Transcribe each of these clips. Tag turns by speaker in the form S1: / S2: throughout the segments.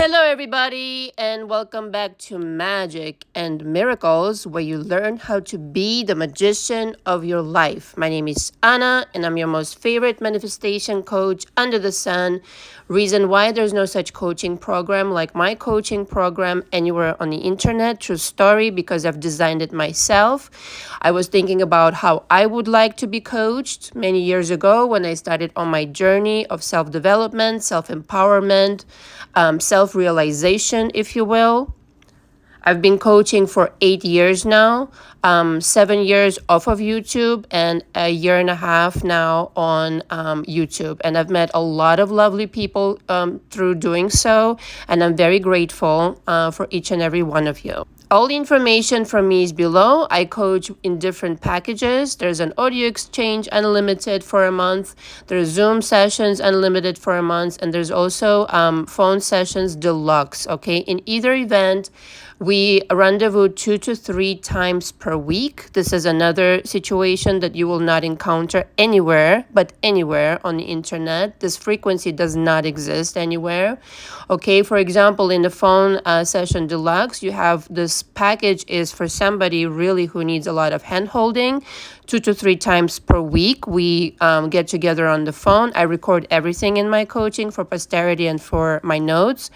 S1: Hello, everybody, and welcome back to Magic and Miracles, where you learn how to be the magician of your life. My name is Anna, and I'm your most favorite manifestation coach under the sun. Reason why there's no such coaching program like my coaching program anywhere on the internet. True story, because I've designed it myself. I was thinking about how I would like to be coached many years ago when I started on my journey of self-development, self-empowerment, self-realization, if you will. I've been coaching for 8 years now, 7 years off of YouTube and a year and a half now on YouTube. And I've met a lot of lovely people through doing so. And I'm very grateful for each and every one of you. All the information from me is below. I coach in different packages. There's an audio exchange unlimited for a month. There's Zoom sessions unlimited for a month. And there's also phone sessions deluxe, okay? In either event, we rendezvous 2 to 3 times per week. This is another situation that you will not encounter anywhere, but anywhere on the internet. This frequency does not exist anywhere. Okay, for example, in the phone session deluxe, you have this package is for somebody really who needs a lot of hand holding. 2 to 3 times per week, we get together on the phone. I record everything in my coaching for posterity and for my notes.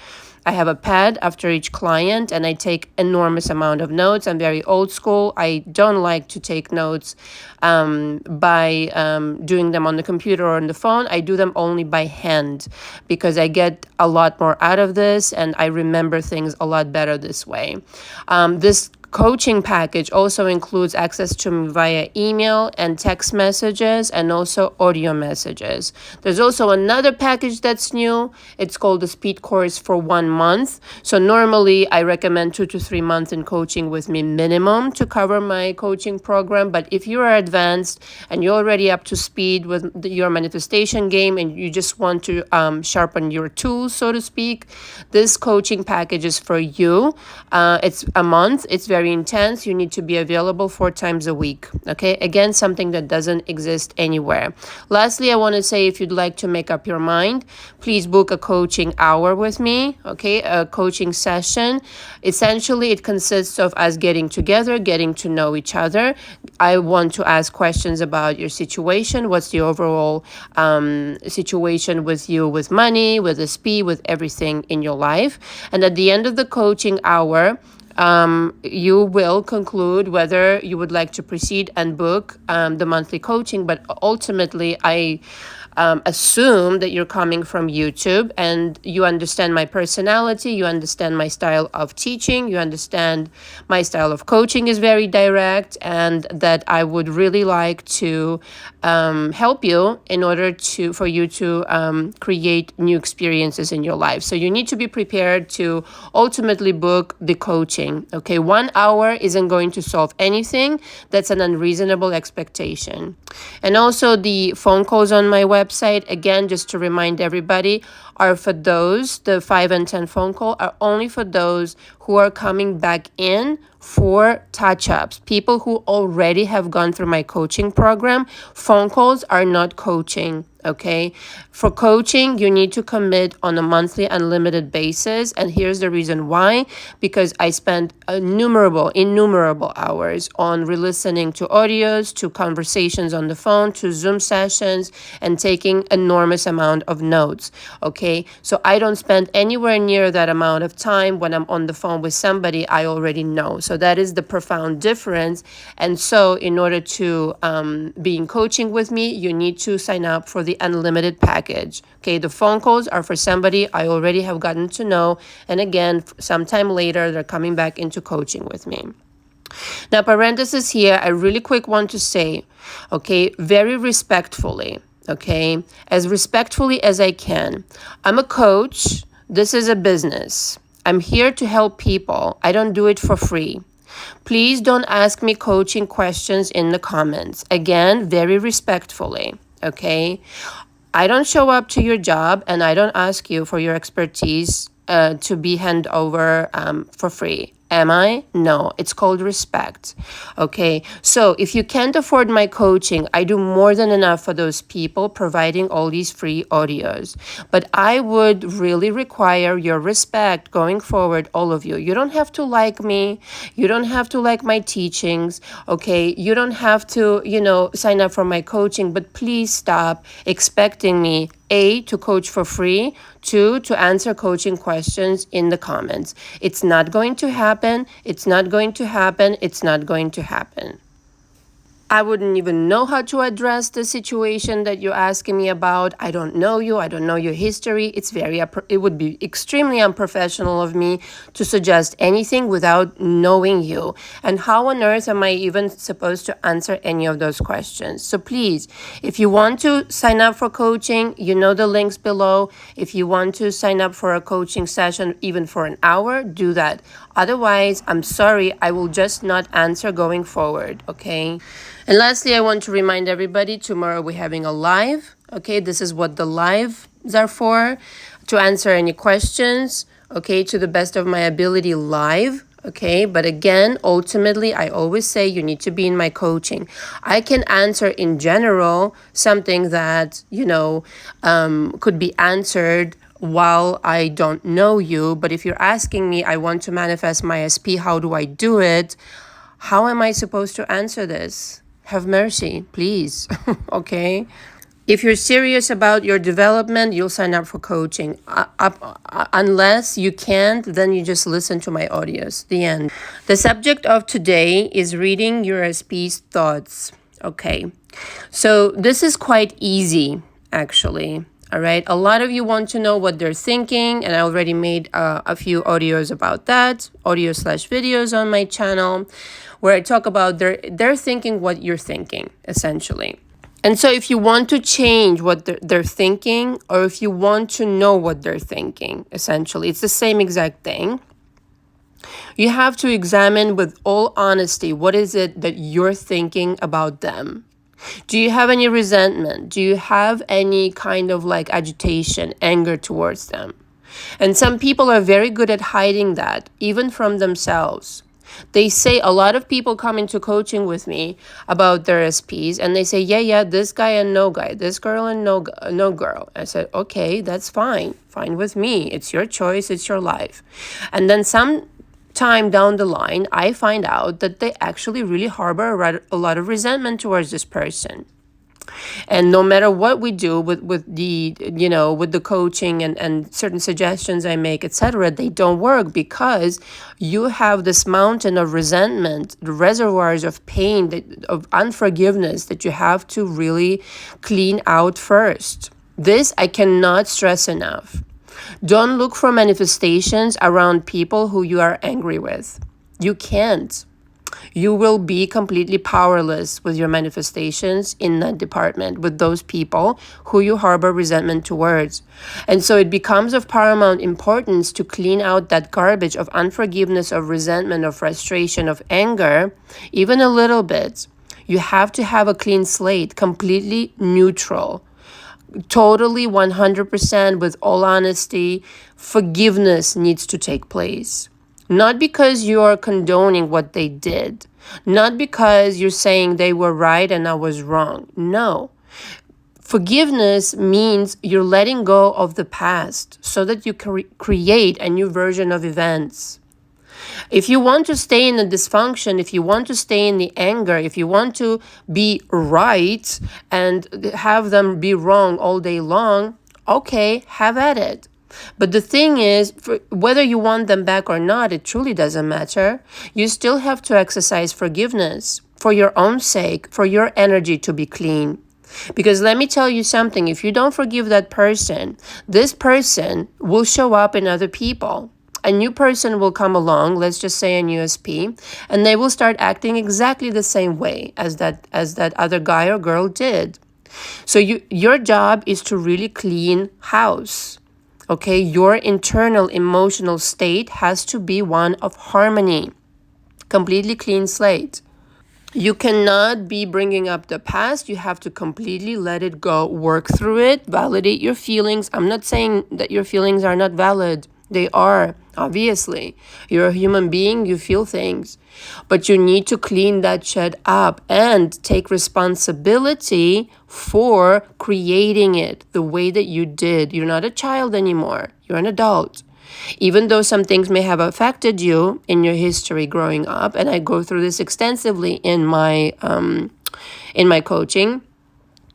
S1: I have a pad after each client and I take enormous amount of notes. I'm very old school. I don't like to take notes by doing them on the computer or on the phone. I do them only by hand because I get a lot more out of this and I remember things a lot better this way. This coaching package also includes access to me via email and text messages and also audio messages. There's also another package that's new. It's called the Speed Course for 1 month. So normally I recommend 2 to 3 months in coaching with me minimum to cover my coaching program. But if you are advanced and you're already up to speed with your manifestation game and you just want to sharpen your tools, so to speak, this coaching package is for you. It's a month. It's very intense. You need to be available 4 times a week. Okay. Again, something that doesn't exist anywhere. Lastly, I want to say if you'd like to make up your mind, please book a coaching hour with me. Okay. A coaching session. Essentially, it consists of us getting together, getting to know each other. I want to ask questions about your situation. What's the overall situation with you, with money, with SP, with everything in your life. And at the end of the coaching hour, you will conclude whether you would like to proceed and book the monthly coaching. But ultimately, I assume that you're coming from YouTube and you understand my personality, you understand my style of teaching, you understand my style of coaching is very direct, and that I would really like to help you in order for you to create new experiences in your life. So you need to be prepared to ultimately book the coaching. Okay, 1 hour isn't going to solve anything. That's an unreasonable expectation. And also the phone calls on my website, again, just to remind everybody, are for those, the 5 and 10 phone call are only for those who are coming back in for touch-ups. People who already have gone through my coaching program, phone calls are not coaching. Okay. For coaching, you need to commit on a monthly unlimited basis. And here's the reason why, because I spent innumerable hours on re-listening to audios, to conversations on the phone, to Zoom sessions, and taking enormous amount of notes. Okay. So I don't spend anywhere near that amount of time when I'm on the phone with somebody I already know. So that is the profound difference. And so in order to be in coaching with me, you need to sign up for the unlimited package. Okay, the phone calls are for somebody I already have gotten to know. And again, sometime later, they're coming back into coaching with me. Now, parenthesis here, I really quick want to say, okay, very respectfully, okay, as respectfully as I can. I'm a coach. This is a business. I'm here to help people. I don't do it for free. Please don't ask me coaching questions in the comments. Again, very respectfully. Okay, I don't show up to your job and I don't ask you for your expertise to be handed over for free. Am I? No, it's called respect. Okay, so if you can't afford my coaching, I do more than enough for those people providing all these free audios. But I would really require your respect going forward, all of you. You don't have to like me. You don't have to like my teachings. Okay, you don't have to, sign up for my coaching, but please stop expecting me A, to coach for free, 2, to answer coaching questions in the comments. It's not going to happen. It's not going to happen. It's not going to happen. I wouldn't even know how to address the situation that you're asking me about. I don't know you. I don't know your history. It would be extremely unprofessional of me to suggest anything without knowing you. And how on earth am I even supposed to answer any of those questions? So please, if you want to sign up for coaching, you know the links below. If you want to sign up for a coaching session, even for an hour, do that. Otherwise, I'm sorry, I will just not answer going forward, okay? And lastly, I want to remind everybody, tomorrow we're having a live. Okay, this is what the lives are for, to answer any questions, okay, to the best of my ability live. Okay, but again, ultimately, I always say you need to be in my coaching. I can answer in general something that, could be answered while I don't know you. But if you're asking me, I want to manifest my SP, how do I do it? How am I supposed to answer this? Have mercy, please. Okay? If you're serious about your development, you'll sign up for coaching. Unless you can't, then you just listen to my audios. The end. The subject of today is reading your SP's thoughts. Okay. So this is quite easy, actually. All right. A lot of you want to know what they're thinking, and I already made a few audios about that, audio/videos on my channel, where I talk about they're thinking what you're thinking, essentially. And so if you want to change what they're thinking, or if you want to know what they're thinking, essentially, it's the same exact thing. You have to examine with all honesty, what is it that you're thinking about them? Do you have any resentment? Do you have any kind of agitation, anger towards them? And some people are very good at hiding that, even from themselves. They say, a lot of people come into coaching with me about their SPs, and they say, yeah, this guy and no guy, this girl and no girl. I said, okay, that's fine with me. It's your choice, it's your life. And then some time down the line, I find out that they actually really harbor a lot of resentment towards this person. And no matter what we do with the coaching and certain suggestions I make, etc., they don't work, because you have this mountain of resentment, the reservoirs of pain, of unforgiveness that you have to really clean out first. This I cannot stress enough. Don't look for manifestations around people who you are angry with. You can't. You will be completely powerless with your manifestations in that department, with those people who you harbor resentment towards. And so it becomes of paramount importance to clean out that garbage of unforgiveness, of resentment, of frustration, of anger, even a little bit. You have to have a clean slate, completely neutral. Totally 100% with all honesty, forgiveness needs to take place. Not because you are condoning what they did. Not because you're saying they were right and I was wrong. No. Forgiveness means you're letting go of the past so that you can create a new version of events. If you want to stay in the dysfunction, if you want to stay in the anger, if you want to be right and have them be wrong all day long, okay, have at it. But the thing is, whether you want them back or not, it truly doesn't matter. You still have to exercise forgiveness for your own sake, for your energy to be clean. Because let me tell you something, if you don't forgive that person, this person will show up in other people. A new person will come along, let's just say a new SP, and they will start acting exactly the same way as that other guy or girl did. So your job is to really clean house. Okay, your internal emotional state has to be one of harmony. Completely clean slate. You cannot be bringing up the past. You have to completely let it go. Work through it. Validate your feelings. I'm not saying that your feelings are not valid. They are, obviously. You're a human being, you feel things. But you need to clean that shit up and take responsibility for creating it the way that you did. You're not a child anymore. You're an adult. Even though some things may have affected you in your history growing up, and I go through this extensively in my coaching,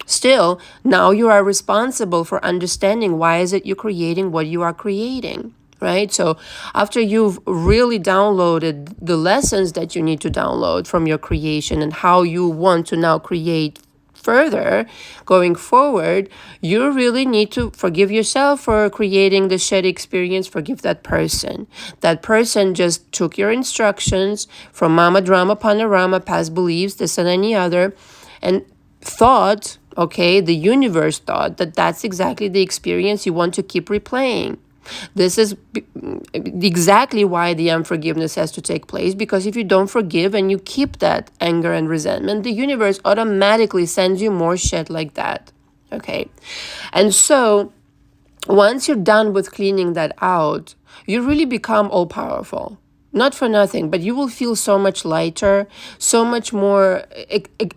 S1: still, now you are responsible for understanding why is it you're creating what you are creating, right? So after you've really downloaded the lessons that you need to download from your creation and how you want to now create further going forward, you really need to forgive yourself for creating the shitty experience. Forgive that person. That person just took your instructions from mama drama panorama, past beliefs, this and any other, and thought, okay, the universe thought that that's exactly the experience you want to keep replaying. This is exactly why the unforgiveness has to take place, because if you don't forgive and you keep that anger and resentment, the universe automatically sends you more shit like that, okay? And so once you're done with cleaning that out, you really become all-powerful. Not for nothing, but you will feel so much lighter, so much more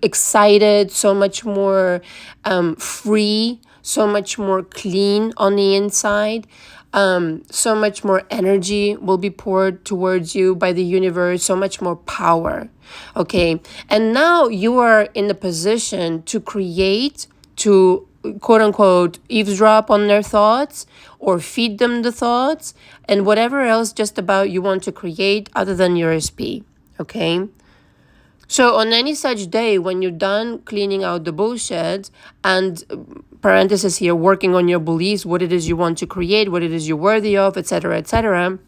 S1: excited, so much more free, so much more clean on the inside. So much more energy will be poured towards you by the universe, so much more power, okay? And now you are in the position to create, to quote unquote eavesdrop on their thoughts or feed them the thoughts and whatever else just about you want to create other than your SP, okay? So on any such day when you're done cleaning out the bullshit and parenthesis here, working on your beliefs, what it is you want to create, what it is you're worthy of, etc., etc.,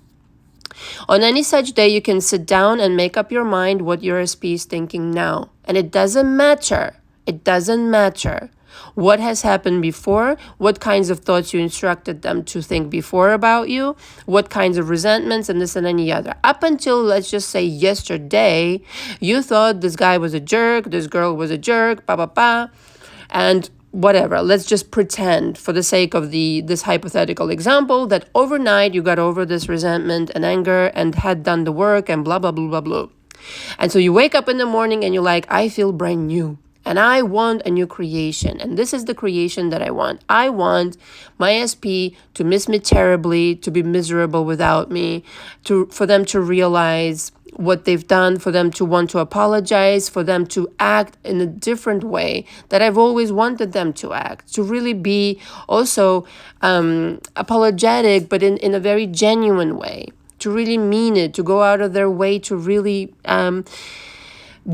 S1: on any such day, you can sit down and make up your mind what your SP is thinking now. And it doesn't matter. It doesn't matter what has happened before, what kinds of thoughts you instructed them to think before about you, what kinds of resentments and this and any other. Up until, let's just say, yesterday, you thought this guy was a jerk, this girl was a jerk, and whatever. Let's just pretend, for the sake of this hypothetical example, that overnight you got over this resentment and anger and had done the work and blah, blah, blah, blah, blah. And so you wake up in the morning and you're like, I feel brand new. And I want a new creation. And this is the creation that I want. I want my SP to miss me terribly, to be miserable without me, for them to realize what they've done, for them to want to apologize, for them to act in a different way that I've always wanted them to act, to really be also apologetic, but in a very genuine way, to really mean it, to go out of their way to really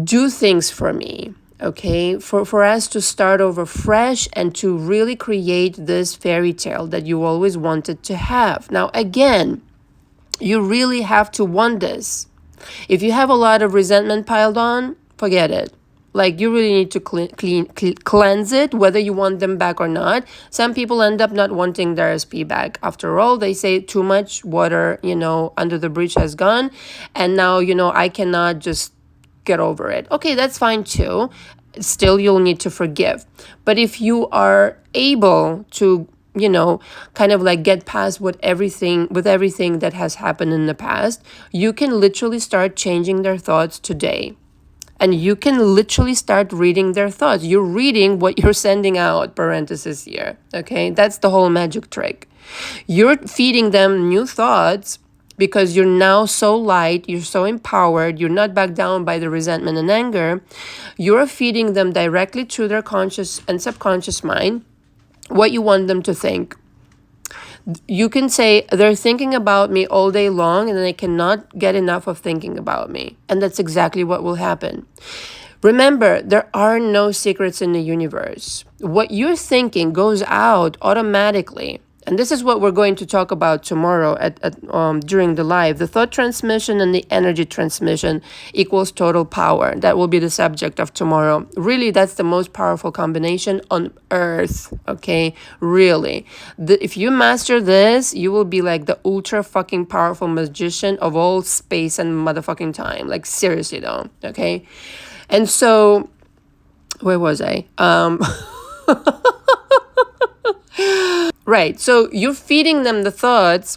S1: do things for me. Okay, for us to start over fresh and to really create this fairy tale that you always wanted to have. Now, again, you really have to want this. If you have a lot of resentment piled on, forget it. Like, you really need to cleanse it, whether you want them back or not. Some people end up not wanting their SP back. After all, they say too much water, under the bridge has gone. And now, I cannot just get over it. Okay, that's fine too. Still, you'll need to forgive. But if you are able to, kind of like get past everything that has happened in the past, you can literally start changing their thoughts today. And you can literally start reading their thoughts. You're reading what you're sending out, parenthesis here. Okay, that's the whole magic trick. You're feeding them new thoughts because you're now so light, you're so empowered, you're not backed down by the resentment and anger. You're feeding them directly to their conscious and subconscious mind what you want them to think. You can say, they're thinking about me all day long and they cannot get enough of thinking about me. And that's exactly what will happen. Remember, there are no secrets in the universe. What you're thinking goes out automatically. And this is what we're going to talk about tomorrow during the live. The thought transmission and the energy transmission equals total power. That will be the subject of tomorrow. Really, that's the most powerful combination on earth, okay? Really. If you master this, you will be like the ultra fucking powerful magician of all space and motherfucking time. Like, seriously though, okay? And so, where was I? Right, so you're feeding them the thoughts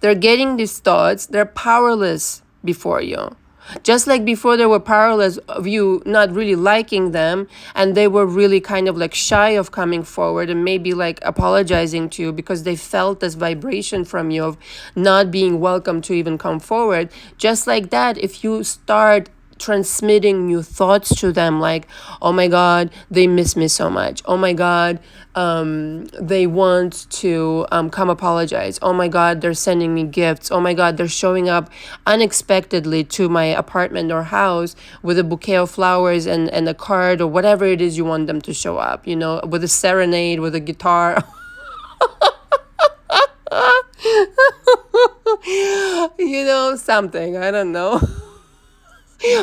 S1: they're getting these thoughts, they're powerless before you. Just like before they were powerless of you not really liking them, and they were really kind of like shy of coming forward and maybe like apologizing to you because they felt this vibration from you of not being welcome to even come forward. Just like that, if you start transmitting new thoughts to them, like, oh my God, they miss me so much, oh my God, they want to come apologize, oh my God, they're sending me gifts, oh my God, they're showing up unexpectedly to my apartment or house with a bouquet of flowers and a card or whatever it is you want them to show up, with a serenade, with a guitar. Something, I don't know.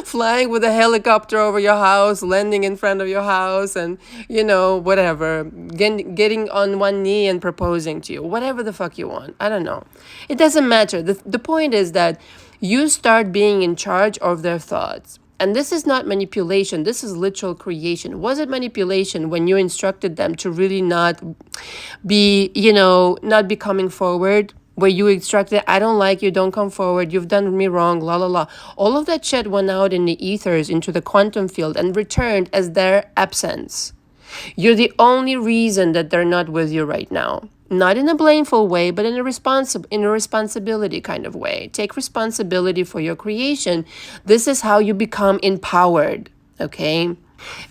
S1: Flying with a helicopter over your house, landing in front of your house, and whatever, getting on one knee and proposing to you, whatever the fuck you want. I don't know, it doesn't matter. The point is that you start being in charge of their thoughts. And this is not manipulation, this is literal creation. Was it manipulation when you instructed them to really not be coming forward? Where you instructed, I don't like you, don't come forward, you've done me wrong, la la la. All of that shit went out in the ethers, into the quantum field, and returned as their absence. You're the only reason that they're not with you right now. Not in a blameful way, but in a responsibility kind of way. Take responsibility for your creation. This is how you become empowered, okay?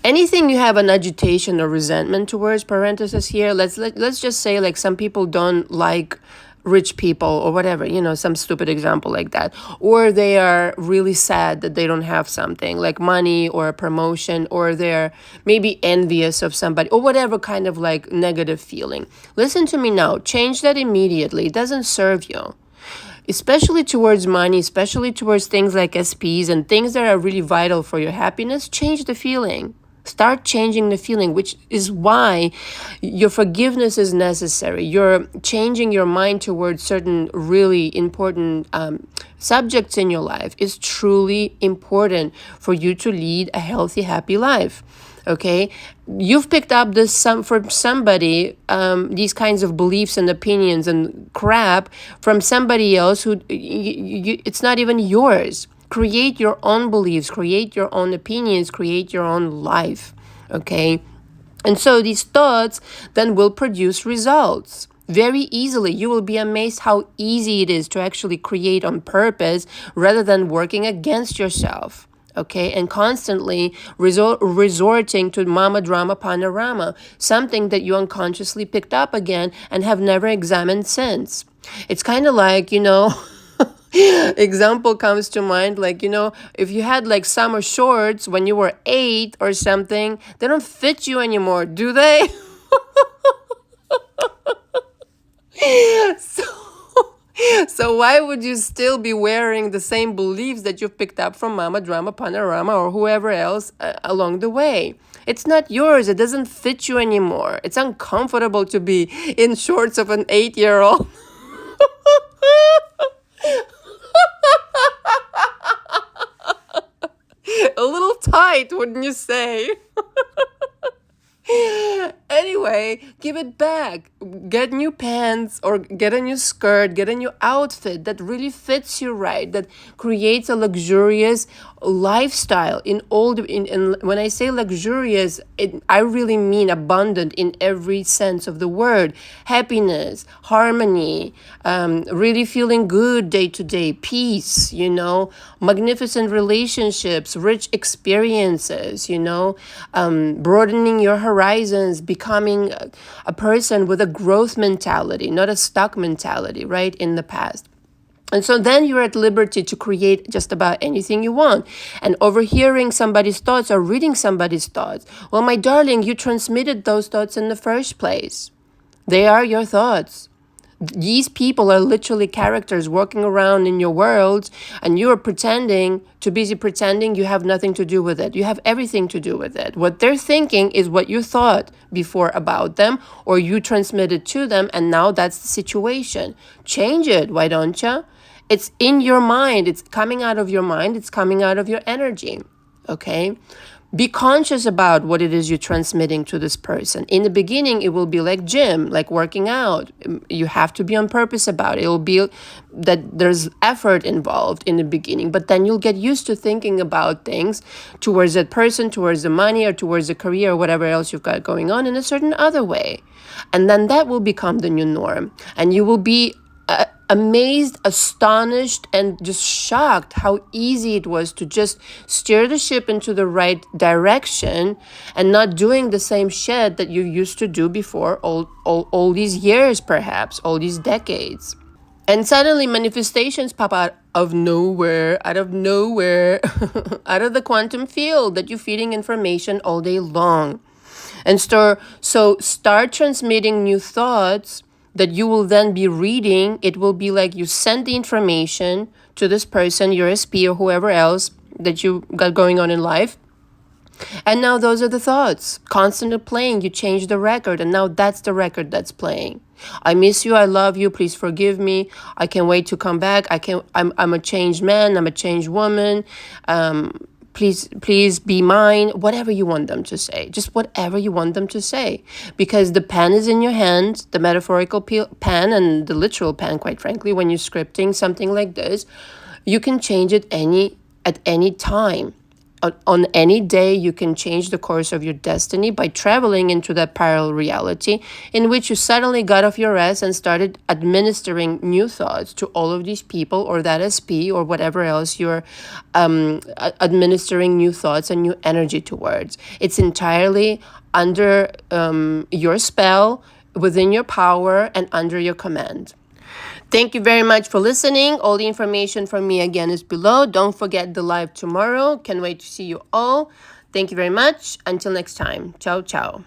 S1: Anything you have an agitation or resentment towards, parenthesis here, let's just say like some people don't like rich people or whatever, some stupid example like that. Or they are really sad that they don't have something like money or a promotion, or they're maybe envious of somebody or whatever kind of like negative feeling. Listen to me now. Change that immediately. It doesn't serve you. Especially towards money, especially towards things like SPs and things that are really vital for your happiness. Change the feeling. Start changing the feeling, which is why your forgiveness is necessary. You're changing your mind towards certain really important subjects in your life is truly important for you to lead a healthy, happy life. Okay, you've picked up from somebody, these kinds of beliefs and opinions and crap from somebody else who it's not even yours. Create your own beliefs, create your own opinions, create your own life, okay? And so these thoughts then will produce results very easily. You will be amazed how easy it is to actually create on purpose rather than working against yourself, okay? And constantly resorting to mama drama panorama, something that you unconsciously picked up again and have never examined since. It's kind of like, example comes to mind, like, if you had like summer shorts when you were 8 or something, they don't fit you anymore, do they? So why would you still be wearing the same beliefs that you've picked up from Mama Drama Panorama or whoever else along the way? It's not yours. It doesn't fit you anymore. It's uncomfortable to be in shorts of an 8-year-old. A little tight, wouldn't you say? Anyway, give it back. Get new pants or get a new skirt, get a new outfit that really fits you right, that creates a luxurious lifestyle. When I say luxurious, I really mean abundant in every sense of the word. Happiness, harmony, really feeling good day to day, peace, magnificent relationships, rich experiences, broadening your horizons, becoming a person with a growth mentality, not a stuck mentality, right, in the past. And so then you're at liberty to create just about anything you want. And overhearing somebody's thoughts or reading somebody's thoughts, well, my darling, you transmitted those thoughts in the first place. They are your thoughts. These people are literally characters walking around in your world, and you are busy pretending you have nothing to do with it. You have everything to do with it. What they're thinking is what you thought before about them, or you transmitted to them, and now that's the situation. Change it, why don't you? It's in your mind. It's coming out of your mind. It's coming out of your energy, okay? Be conscious about what it is you're transmitting to this person. In the beginning, it will be like gym, like working out. You have to be on purpose about it. It will be that there's effort involved in the beginning, but then you'll get used to thinking about things towards that person, towards the money, or towards the career, or whatever else you've got going on in a certain other way. And then that will become the new norm. And you will be amazed, astonished, and just shocked how easy it was to just steer the ship into the right direction and not doing the same shit that you used to do before all these years, perhaps, all these decades. And suddenly manifestations pop out of nowhere, out of out of the quantum field that you're feeding information all day long. And so start transmitting new thoughts that you will then be reading. It will be like you send the information to this person, your SP or whoever else that you got going on in life. And now those are the thoughts constantly playing. You change the record, and now that's the record that's playing. I miss you. I love you. Please forgive me. I can't wait to come back. I'm a changed man. I'm a changed woman. Please be mine. Whatever you want them to say. Just whatever you want them to say. Because the pen is in your hand, the metaphorical pen and the literal pen, quite frankly, when you're scripting something like this, you can change it at any time. On any day, you can change the course of your destiny by traveling into that parallel reality in which you suddenly got off your ass and started administering new thoughts to all of these people or that SP or whatever else you're administering new thoughts and new energy towards. It's entirely under your spell, within your power, and under your command. Thank you very much for listening. All the information from me again is below. Don't forget the live tomorrow. Can't wait to see you all. Thank you very much. Until next time. Ciao, ciao.